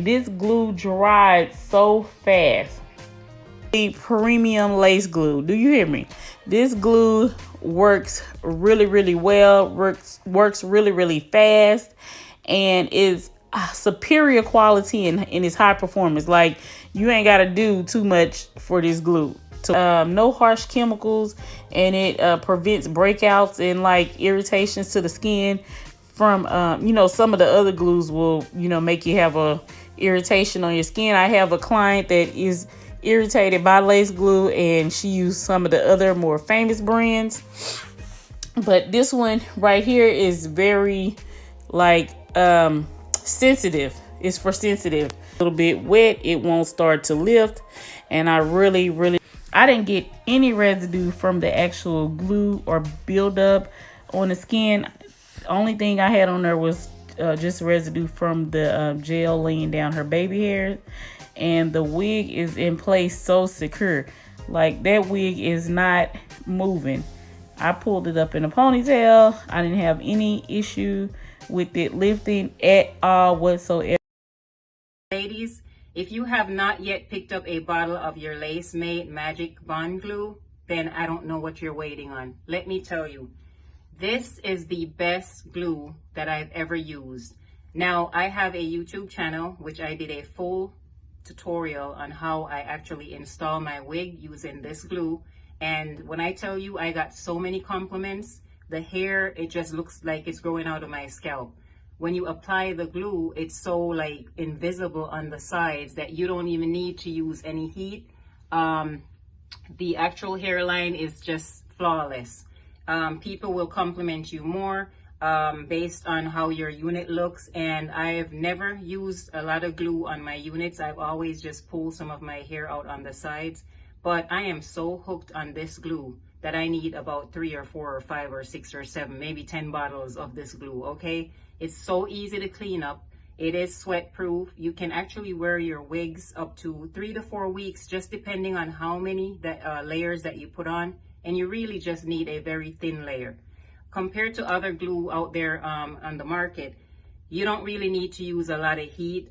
This glue dried so fast. The premium lace glue. Do you hear me? This glue works really well. Works really fast, and is superior quality and its high performance. Like, you ain't got to do too much for this glue. No harsh chemicals, and it prevents breakouts and like irritations to the skin from some of the other glues will make you have a irritation on your skin. I have a client that is irritated by lace glue, and she used some of the other more famous brands, but this one right here is very like sensitive. It's for sensitive. A little bit wet, it won't start to lift, and I didn't get any residue from the actual glue or buildup on the skin. The only thing I had on there was just residue from the gel laying down her baby hair. And the wig is in place so secure. Like, that wig is not moving. I pulled it up in a ponytail. I didn't have any issue with it lifting at all whatsoever. Ladies, if you have not yet picked up a bottle of your LaceMate Magic Bond glue, then I don't know what you're waiting on. Let me tell you, this is the best glue that I've ever used. Now, I have a YouTube channel, which I did a full tutorial on how I actually install my wig using this glue. And when I tell you, I got so many compliments. The hair, it just looks like it's growing out of my scalp. When you apply the glue, it's so like invisible on the sides that you don't even need to use any heat. The actual hairline is just flawless. People will compliment you more based on how your unit looks, and I've never used a lot of glue on my units. I've always just pulled some of my hair out on the sides, but I am so hooked on this glue that I need about 3 or 4 or 5 or 6 or 7, maybe 10 bottles of this glue. Okay, it's so easy to clean up. It is sweat proof. You can actually wear your wigs up to 3 to 4 weeks, just depending on how many layers that you put on, and you really just need a very thin layer. Compared to other glue out there on the market, you don't really need to use a lot of heat.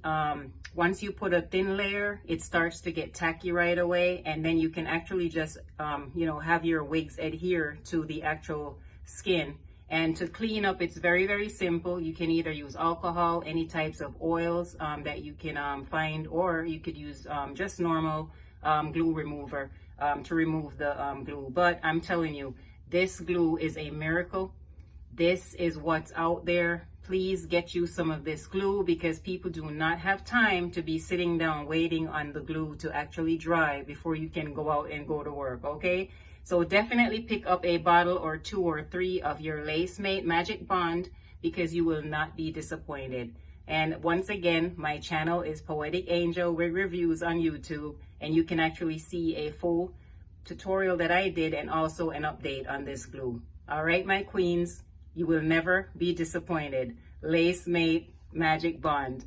Once you put a thin layer, it starts to get tacky right away, and then you can actually just have your wigs adhere to the actual skin. And to clean up, it's very simple. You can either use alcohol, any types of oils that you can find, or you could use just normal glue remover to remove the glue. But I'm telling you, this glue is a miracle. This is what's out there. Please get you some of this glue, because people do not have time to be sitting down waiting on the glue to actually dry before you can go out and go to work, okay? So definitely pick up a bottle or 2 or 3 of your LaceMate Magic Bond, because you will not be disappointed. And once again, my channel is Poetic Angel Wig Reviews on YouTube, and you can actually see a full tutorial that I did and also an update on this glue. All right, my queens, you will never be disappointed. LaceMate Magic Bond.